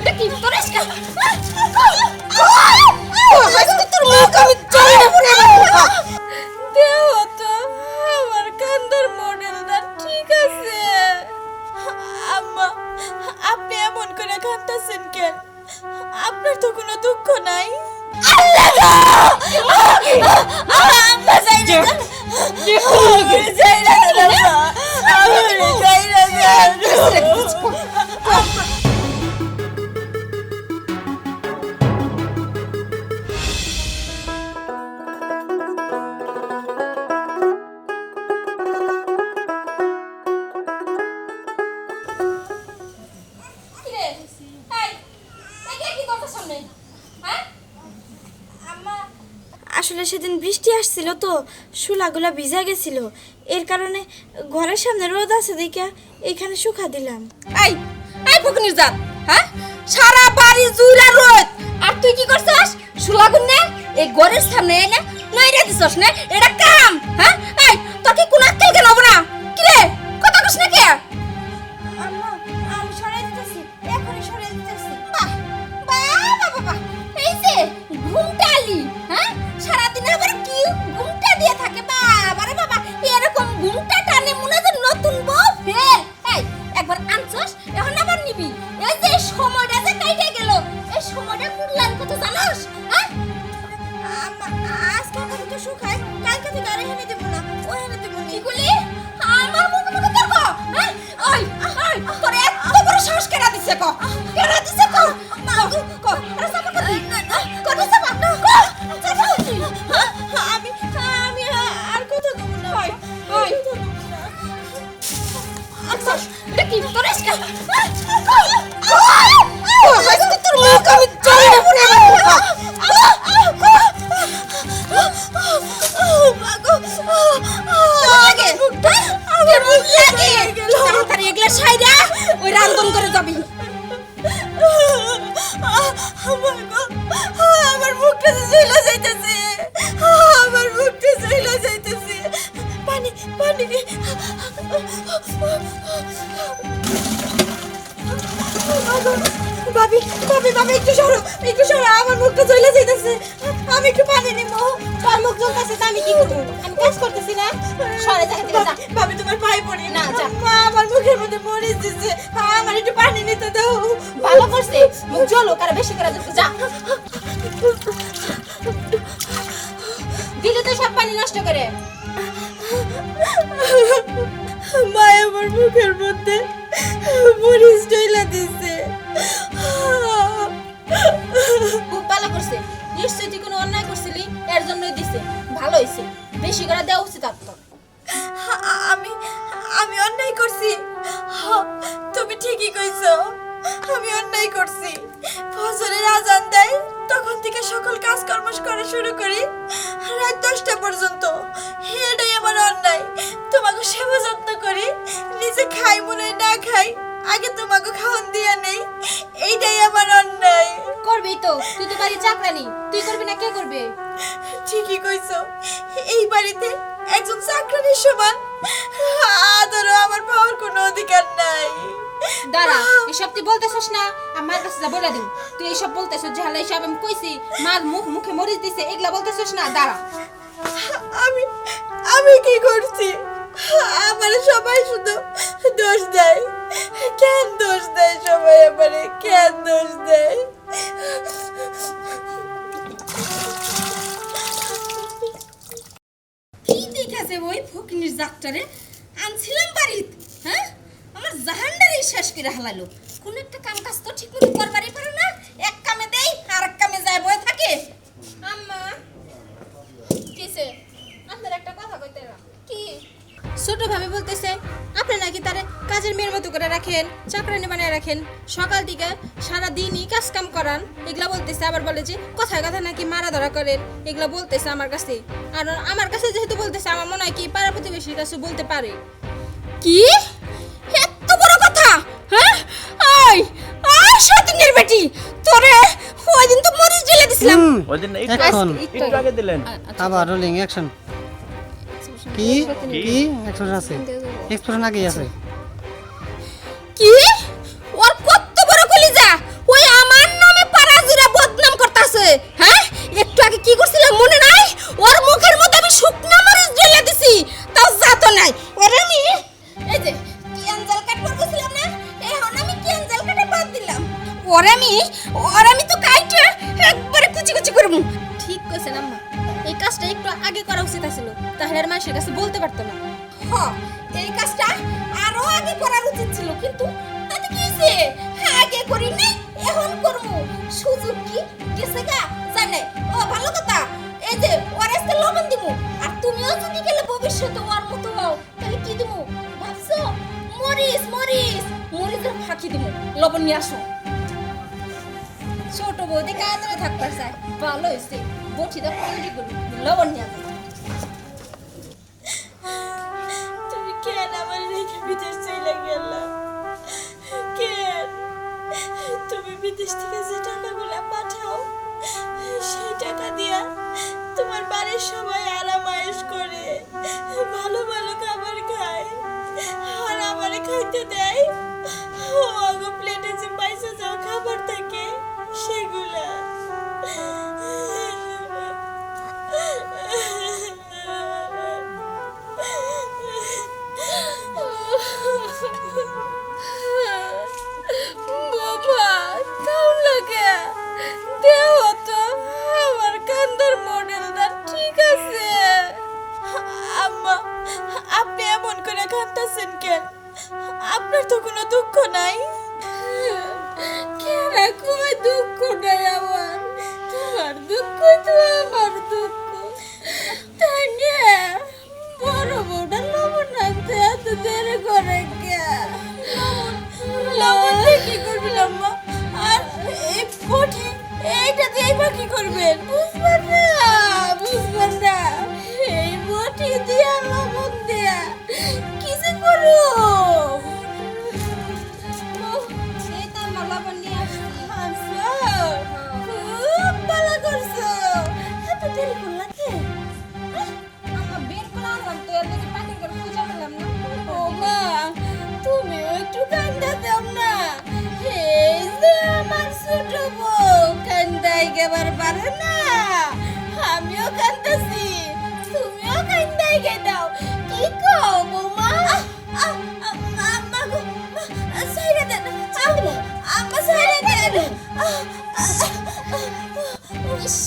এটা কি করিস কা আজকে তোর মুখ আমি চাইনা পড়ে দেও তো আমার কান্দার মডেলটা ঠিক আছে। আম্মা আপনি এমন করে কাঁদতেছেন কেন? আপনার তো কোনো দুঃখ নাই। আম্মা যাই না যাই না যাই না আসলে সেদিন বৃষ্টি আসছিল তো শুলাগুলা ভিজা গেছিল, এর কারণে ঘরের সামনে রোদ আছে দেখে এখানে শুকা দিলাম। এই এই ফকিনির জাত, হ্যাঁ সারা বাড়ি জুইরা রোদ আর তুই কি করছস? শুলাগুন নে এই ঘরের সামনে এনে নইরা দিছস না, এটা কাম? হ্যাঁ এই তোর কি কোন আক্কেল কেন হবে না? কি রে কথা কস না কে? আম্মা আমি সরাই দিতেছি, এখনই সরাই দিতেছি। বাহ বাহ বাবা এই যে ঘুমটালি, হ্যাঁ সারাদিন আবার কি ঘুমটা দিয়ে থাকে বাবা রে বাবা, এরকম ঘুমটা টানে মনে হয় নতুন বউ ফের। এই একবার আনছস এখন আবার নিবি, এই যে সময়টা যে কাইটে গেল এই সময়টা কুড়লান কত জানোস? হ্যাঁ আজকে আমি তো শুকাই, কালকে থেকে আর এনে দেব না, ওই এনে দেব। কি কইলি? আমার মুখ মুখ করব? হ্যাঁ ওই ওই তোর এত বড় সাহস কেডা দিছে ক? কেডা দিছে ক? ক আরে সামনে কর কর সামনে আমি আমি আর কথা দেব না। ওই ওই আচ্ছা এটা কি করিস কা? আজকে তোর মুখ আমি চাইনা পড়ে আমার মুখটা জ্বলে যাইতেছে, আমার মুখটা জ্বলে যাইতেছে। পানি পানি ভাবি ভাবি ভাবি একটু সরো, একটু সরো, আমার মুখটা জ্বলে যাইতেছে, আমি একটু পানি নিব। তোর মুখ জ্বলতেছে তো আমি কি করব? আমি কাজ করতেছি না, সরে যা থেকে যা। ভাবি তোমার পায়ে পড়ি না, যা। মা আমার মুখের মধ্যে মরিচ দিছে, আমার একটু পানি নিতে দাও। ভালো করছে, মুখ জ্বলো কার বেশি করে দিতে যা। দিলে তো সব পানি নষ্ট করে। মা আমার মুখের মধ্যে মরিচ ঢেলা দিছে। খুব ভালো করছে, নিশ্চয়ই তুই কোনো অন্যায় করছিলি, এর জন্যই দিছে। ভালো হইছে, বেশি করে দেওয়া উচিত আর তোর। আমি আমি অন্যায় করছি, তুমি ঠিকই কইছো, আমি অন্যায় করছি। ফজরের আজান দেয় তখন থেকে সকল কাজকর্ম করা শুরু করি রাত 10টা পর্যন্ত, এটাই আমার অন্যায়। তোমাকে সেবা যত্ন করি, নিজে খাই মনে না খাই, আগে তোমাকে খাওয়ান দিয়া নেই, এইটাই আমার অন্যায়। করবি তো, তুই তো বাড়ি চাকরানি, তুই করবি না কে করবে? ঠিকই কইছো, এই বাড়িতে একজন চাকরানির সমান আদরও আমার পাওয়ার কোনো অধিকার নাই। দাঁড়া, এসব তুই বলতেছিস না, আমার কাছে যা বলে দিন। তুই এইসব বলতেছিস, ঝালা এইসব আমি কইছি, মার মুখে মরিচ দিছে, এগুলা বলতেছিস না। দাঁড়া, আমি আমি কি করছি? আমার সবাই শুধু দোষ দেয়, কেন দোষ দেয় সবাই আমারে, কেন দোষ দেয়? কি দেখাছে ওই ফকিনির জাতটারে আনছিলাম বাড়িতে, হ্যাঁ আমার জাহান্নারে শেষ করে হালালো। কোন একটা কাম কাজ তো ঠিকমতো করবারই পারে না, এক কামে দেই আর এক কামে যায় বয়ে থাকে। আম্মা কিসে আপনার একটা কথা কইতে না? কি? ছোট ভাবে বলতেছে আপনি নাকি তারে কাজের মেয়ের মতো করে রাখেন, চাকরানি বানায় রাখেন, সকাল থেকে সারা দিনই কাজ কাম করান, এগুলা বলতেছে। আবার বলে যে কথায় কথা নাকি মারা ধরা করেন, এগুলা বলতেছে আমার কাছে। আর আমার কাছে যেহেতু বলতেছে, আমার মনে হয় কি পাড়া প্রতিবেশীর কাছে বলতে পারে। কি এত বড় কথা? হ্যাঁ আই শয়তানের বেটি, তোরে ওই দিন তো মরিচ ঢেলে দিছিলাম। ওই দিন একটু আগে দিলেন। আবার রোলিং অ্যাকশন। কি কি এক্সপ্রেশন আছে? এক্সপ্রেশন আগেই আছে। কি ওর কত বড় কলিজা, ওই ওরে আমি তো কাইটা একবারে কুচি কুচি করবো। ঠিক কইছেন আম্মা, এই কাজটা একটু আগে করা উচিত ছিল, তাহলে আর মানুষের কাছে বলতে পারতো না। হ, এই কাজটা আরো আগে করার উচিত ছিল, কিন্তু তাতে কি হইছে? আগে করি নাই, এখন করবো। সুযোগ কি গেছে গা জানে। ও ভালো কথা, এই যে ওর আজকে লবণ দিমু, আর তুমিও যদি গেলে ভবিষ্যতে ওর মতো হও, তাহলে কি দিমু ভাবছো? মরিচের ফাঁকি দিমু। লবণ নিয়ে আসো। ছোট বৌদি কাজে থাকতে চায়, ভালো হয়েছে বটিটা তৈরি করি, লবণ নিয়ে আসো। তুমি কেন আমার রেখে বিদেশ চলে গেলা? কেন? তুমি বিদেশ থেকে যে টাকাগুলো পাঠাও, সেই টাকা দিয়া তোমার বাড়ির সবাই আরামায়েশ করে ভালো ভালো খাবার খায়, আর আমারে খাইতে দেয় আগো প্লেটে যে পয়সা যাওয়া খাবার থাকে সেগুলা। বাবা তাও লাগে দেহ তো আমার কান্দার মডেলটা ঠিক আছে। আম্মা, আপনি এমন করে কাঁদতেছেন কেন? আপনার তো কোনো দুঃখ নাই? কেন কই দুঃখ নাই আমার? তোমার দুঃখই তো আমার দুঃখ, তাই না? বড় বউটা লবণ আনতে এত দেরি করে কে? লবণ দিয়ে কি করবেন আম্মা? আর এই বটি এইটা দিয়ে বা কি করবেন? বুঝবেন না এই বটি দিয়া লবণ দিয়া কি যে করো? এই তো আম্মা লবণ নিয়ে আসছি। খুব ভালো করছো। এত দেরি করলা কে? আম্মা বের করে আনলাম তো, এর মধ্যে পানি করে পূজা করলাম না। ও মা, তুমিও একটু কান্দা দাও না। এই যে আমার ছোট বউ কান্দাই গেবার পারে না, আমিও কান্দাছি, তুমিও কান্দাই গে দাও। কি কও বৌমা? আম্মা গো, সাইরা দেন, আম্মা সাইরা দেন। ইস,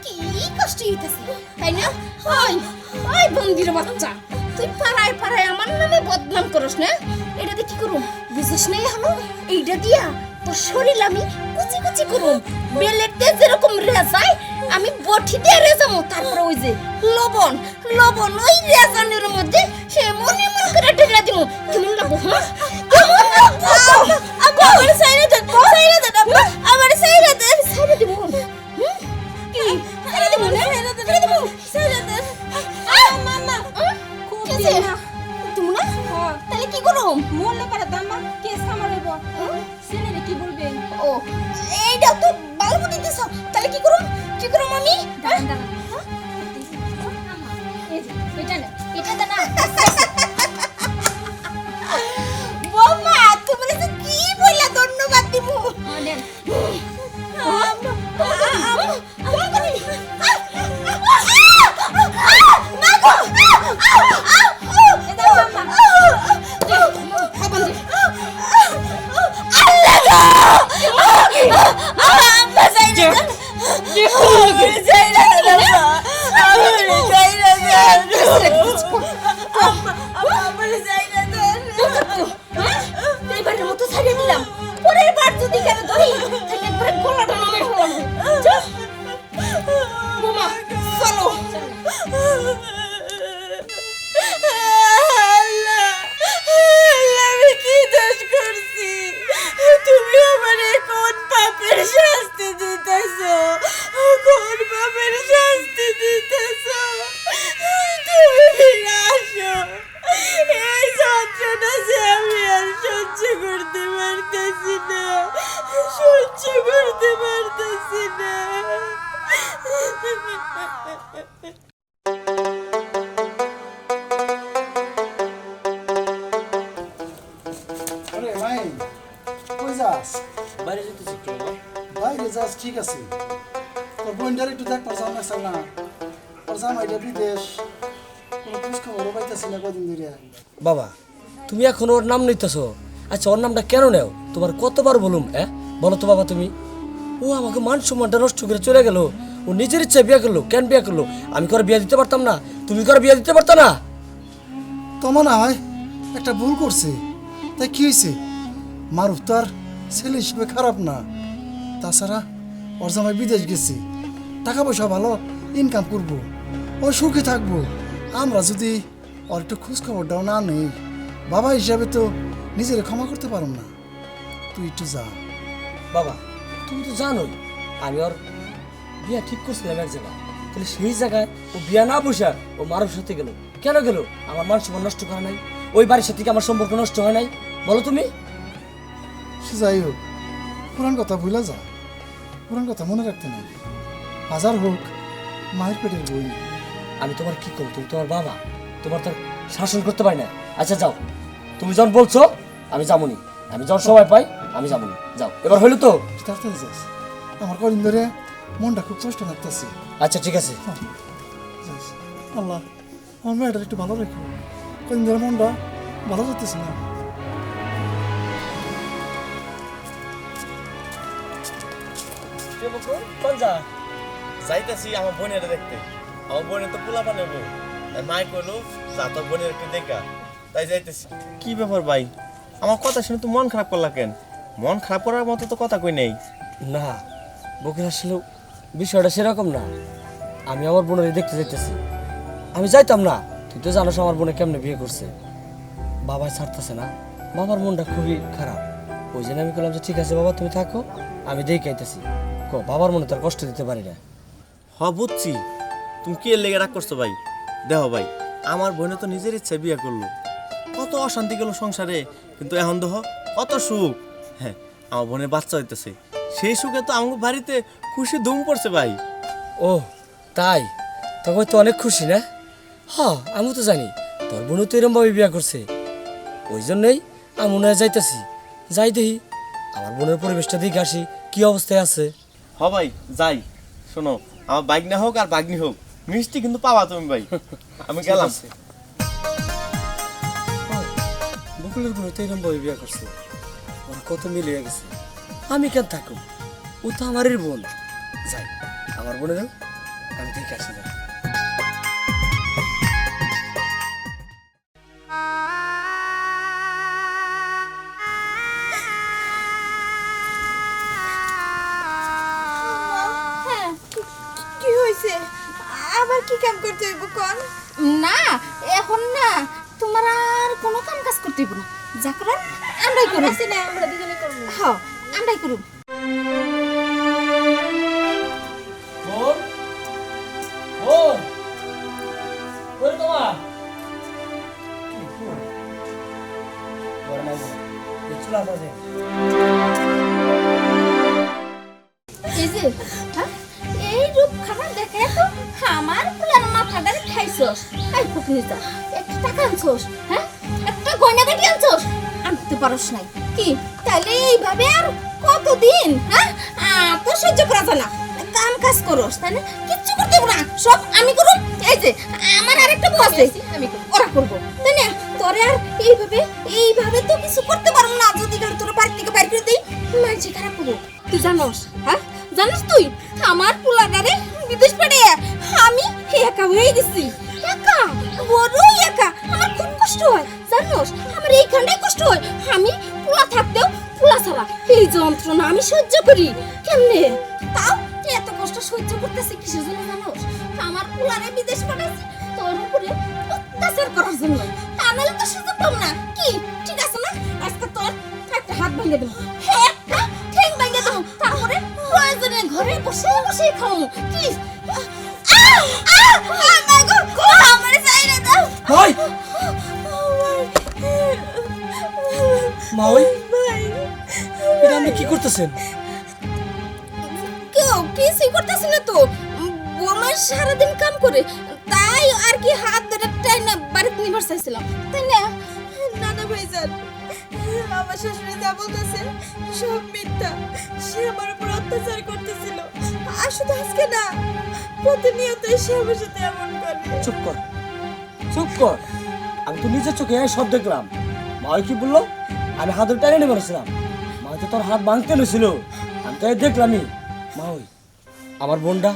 কি কষ্ট হইতেছে তাই না? ওই ওই বন্দির বাচ্চা, তুই পাড়ায় পাড়ায় আমার নামে বদনাম করস না? এটাতে কি করুম বুঝিস না? এখনো এইটা দিয়া তোর শরীর আমি কুচি কুচি করুম। বেলেটে যেরকম রেজায় আমি বটি দিয়ে রেজামো, তারপরে ওই যে লবণ লবণ ওই রেজানের মধ্যে সে মনে মনে করে ঢেলে দিব। কেমন লাগবো? হ্যাঁ কেমন লাগবো? আম্মা আমার সাইরা দেন, সাইরা দেন আম্মা, আমার সাইরা দেন। সাইরে দিব। কি সাইরে দিব না? সাইরে দিব, সাইরা দেন। আম্মা আম্মা খুব কি দিন যে? না। তুমি না হ্যাঁ, তাহলে কি করুম? মরলে পারে তো আম্মা, কেস আমার হইব। সেনে কি বলবেন? ও এইটা তো ভালো বুদ্ধি দিছ। তাহলে কি করুম? কি করুম আমি? দাঁড়ান দাঁড়ান। আম্মা, এই যে, এটা না, এটা দে না। বৌমা তুমি যে কি বললা, ধন্যবাদ দিমু। হ্যাঁ, নেন। এ দাও আম্মা। আম্মা সাইরা দেন, আমার সাইরা দেন আম্মা, আমার সাইরা দেন আম্মা, আমার সাইরা দেন। এইবারের মতো ছাড়িয়ে দিলাম, পরের বার যদি কেন ধরি তাহলে একবারে গলাটা নড়ে ফেলাবো। চল বৌমা চলো। আল্লাহ, আমি কি দোষ করছি? তুমি আমারে কোন পাপের শাস্তি দিতেছো? কোন পাপের শাস্তি দিতেছো? তুমি ফিরে আসো। এই যন্ত্রণা যে আমি আর সহ্য করতে পারতেছি না, সহ্য করতে পারতেছি না। আরে ভাই কই যাস? বাইরে যেতেছি একটু বাবা। বাইরে যাস ঠিক আছে, তোর বোনটার একটু দেখ, তোর জামাই চাল না, তোর জামাইটা বিদেশ, কোনো খোঁজ খবরও পাইতেছি না কদিন ধরে। বাবা তুমি এখন ওর নাম নিতেছো, আচ্ছা ওর নামটা কেন নেও? তোমার কতবার বলুম বলো তো বাবা তুমি, ও আমাকে মান সম্মানটা নষ্ট করে চলে গেল, ও নিজের ইচ্ছায় বিয়ে করলো, কেন বিয়ে করলো? আমি করে বিয়ে দিতে পারতাম না? তুমি করে বিয়ে দিতে পারতো না? তোমার না হয় একটা ভুল করছে, তাই কি হয়েছে? মারুফ তো আর ছেলে হিসেবে খারাপ না, তাছাড়া ওর জামাই বিদেশ গেছে, টাকা পয়সা ভালো ইনকাম করব, ও সুখে থাকবো। আমরা যদি ওর একটু খোঁজ খবরটাও না নেই, বাবা হিসাবে তো নিজের ক্ষমা করতে পারো না। তুই একটু যা। বাবা তুমি তো জানোই আমি ওর বিয়া ঠিক করছিলাম এক জায়গায়, তাহলে সেই জায়গায় ও বিয়া না বসে ও মারুফ সাথে গেল, কেন গেল? আমার মান সম্মান নষ্ট করা নাই? ওই বাড়ির সাথে কি আমার সম্পর্ক নষ্ট হয় নাই? বলো তুমি। সে যাই হোক, পুরান কথা ভুলে যা, পুরান কথা মনে রাখতে নাই। হাজার হোক মায়ের পেটের বই। আমি তোমার কি করবো? তুমি তোমার বাবা, তোমার তো আর শাসন করতে পারি না। আচ্ছা যাও, তুমি যখন বলছো আমি যাবনি, আমি যখন সময় পাই আমি যাবনি। যাও, এবার হইলো তো? তাড়াতাড়ি যাস, আমার কদিন ধরে মনটা খুব কষ্ট লাগতেছে। আচ্ছা ঠিক আছে। যাস। আল্লাহ আমার মেয়েটার একটু ভালো রেখো, কদিন ধরে মনটা ভালো যাচ্ছে না। যাইতেছি আমার বোনের দেখতে, আমার বোনের তো পোলা বানাবো, মাই কইলো যা তোর বোনের একটু দেখা, তাই যাইতেছি। কি ব্যাপার ভাই, আমার কথা শুনে তো মন খারাপ করলা কেন? মন খারাপ করার মতো তো কথা কই নেই। না বকুল, আসলে বিষয়টা সেরকম না। আমি আমার বোনের দেখতে যাইতেছি, আমি যাইতাম না। তুই তো জানোস আমার বোনে কেমনে বিয়ে করছে, বাবাই ছাড়তেছে না, বাবার মনটা খুবই খারাপ। ওই জন্য আমি বললাম যে ঠিক আছে বাবা তুমি থাকো, আমি দেখে আইতেছি। বাবার মনে তার কষ্ট দিতে পারি না। হ বুঝছি, তুমি কি এর লেগে রাগ করছো ভাই? দেখো ভাই, আমার বোনে তো নিজের ইচ্ছায় বিয়ে করলো, কত অশান্তি গেল সংসারে, কিন্তু এখন দেখো কত সুখ। হ্যাঁ, আমার বোনের বাচ্চা হইতেছে, সেই সুখে তো আমার বাড়িতে খুশি ধুম পড়ছে ভাই। ও তাই? তবে তো অনেক খুশি না? হ্যাঁ আমি তো জানি তোর বোনও তো এরমভাবে বিয়ে করছে, ওই জন্যই আমি মনে হয় যাইতেছি। যাই দেখি আমার বোনের পরিবেশটা দেখে আসি কি অবস্থায় আছে। হ ভাই যাই। শোনো, আমার বাইক না হোক আর বাগনি হোক, মিষ্টি কিন্তু পাবা তুমি ভাই। আমি গেলাম। বকুলের বোন তো এরমভাবে বিয়ে করছে, ওরা কত মিলিয়ে গেছে, আমি কেন থাকো? ও তো আমারই বোন। যাই আমার বোনেরও আমি দেখে আসি। যাই। হ্যাঁ কি হয়েছে? আবার কি কাম করতে হইব কোন? না, এখন না তোমার আর কোনো কাম কাজ করতে হইব না, যা করার আমরাই করব। আমরা দুজনে করবো। হ্যাঁ আমরাই করব। বোন, বোন, কই তোমা? চলে আসে। এই যে হ্যাঁ, এই রূপ খাবার দেখে তো আমার পুলার মাথাটারে খাইছস। এই ফকনিতা, একটা টাকা আনছস, হ্যাঁ একটা গয়না কাটি আনছস, আনতে পারস নাই কি? তাহলে এইভাবে আর কতদিন হ্যাঁ তো সহ্য করা যায় না? কাম কাজ করস তাই না? কিচ্ছু করতে হবে না, সব আমি করব। এই যে আমার আরেকটা বউ আছে, আমি করব, ওরা করব, তাই না? তোরে আর এইভাবে তো কিছু করতে পারব না। যদি তোর বাড়ি থেকে বাইরে করে দিই, মানছি খারাপ করবো। তুই জানোস, হ্যাঁ জানিস তুই আমার পোলাটারে বিদেশ পাঠিয়ে আমি একা হয়ে গেছি। একা, বড়ই একা। আমার খুব কষ্ট হয় জানোস, আমার এইখানটাই কষ্ট হয়। আমি পোলা থাকতেও পোলা ছাড়া এই যন্ত্রণা আমি সহ্য করি কেমনে? তাও এত কষ্ট সহ্য করতেছি কিসের জন্য জানোস? আমার পোলারে বিদেশ পাঠাইছি তোর উপরে অত্যাচার করার জন্য। তা নাহলে তো সুযোগ পাব না। কি ঠিক আছে না? আজকে তোর একটা হাত ভেঙে দেবো, একটা ঠ্যাং ভেঙে দেবো, তারপরে প্রয়োজনে ঘরে বসে বসে খাও। কি ওই মা, ওই এটা আপনি কি করতেছেন? কেউ কিছুই করতেছে না তো, বোমা সারাদিন কাম করে, তাই আর কি হাত ধরে টাইনা বাড়িতে নিবার চাইছিলাম, তাই না? নানা ভাইজান, আমার শ্বশুরে যা বলতেছে সব মিথ্যা। সে আমার উপর অত্যাচার করতেছিল, আর শুধু আজকে না, প্রতিনিয়ত সে আমার সাথে এমন করে। চুপ কর, চুপ কর। আমি তো নিজের চোখে সব দেখলাম। মা ওই কি বললো? আমি হাত ধরে টেনে নিয়ে বলেছিলাম। মা হয়তো তোর হাত ভাঙতে ছিল, আমি তো এই দেখলামই। মা ওই আমার বোনটা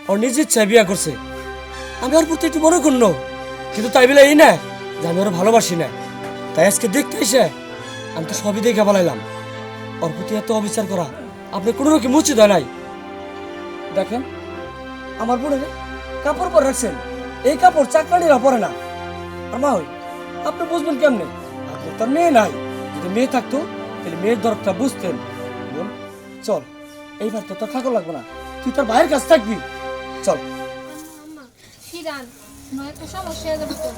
ওর নিজের ইচ্ছায় বিয়ে করছে, আমি ওর প্রতি একটু মনে করল, কিন্তু তাই বলে এই না যে আমি ওরা ভালোবাসি না। তাই আজকে দেখতে এসে আমি তো সবই দেখে বলাইলাম, ওর প্রতি এত অবিচার করা আপনি কোনো রকম উচিত হয় নাই। দেখেন আমার বোনের কাপড় পরে রাখছেন, এই কাপড় চাকরানিরা পরে না। আর মা ওই আপনি বুঝবেন কেমনে, আপনার তার মেয়ে নাই, যদি মেয়ে থাকতো তাহলে মেয়ের দরদটা বুঝতেন। বোন চল, এইবার তো তোর থাকা লাগবে না, তুই তোর ভাইয়ের কাছে থাকবি, চল। হিরান নয়তো সমস্যা হয়ে যাবে তো।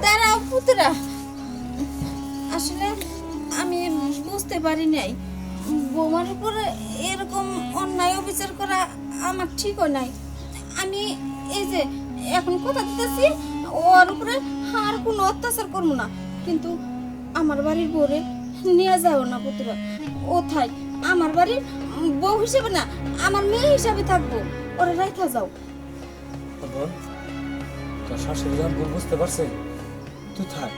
দাঁড়াও পুতুরা, আসলে আমি বুঝতে পারি নাই বৌমার উপরে এরকম অন্যায় অবিচার করা আমার ঠিক হয় নাই। আমি এই যে এখন কথা দিতেছি ওর উপরে আর কোনো অত্যাচার করবো না, কিন্তু আমার বাড়ির বউরে নিয়ে যাও না পুতুরা, ও থাই আমার বাড়ির বউ হিসেবে না, আমার মেয়ে হিসাবে থাকবো, ওরা রাইখা যাও। বোন তোর শাশুড়ি যখন ভুল বুঝতে পারছে, তুই থাক,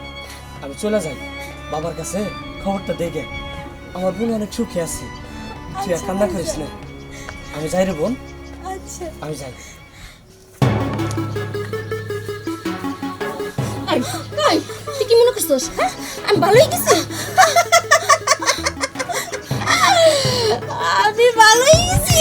আমি চলে যাই বাবার কাছে খবরটা দেখে। আমার বোন অনেক সুখে আছে, তুই আর কান্না করিস না। আমি যাই রে বোন, আচ্ছা আমি যাই। এই তুই কি মনে করছিস? হ্যাঁ আমি ভালোই গেছি। আমি ভালোই গেছি।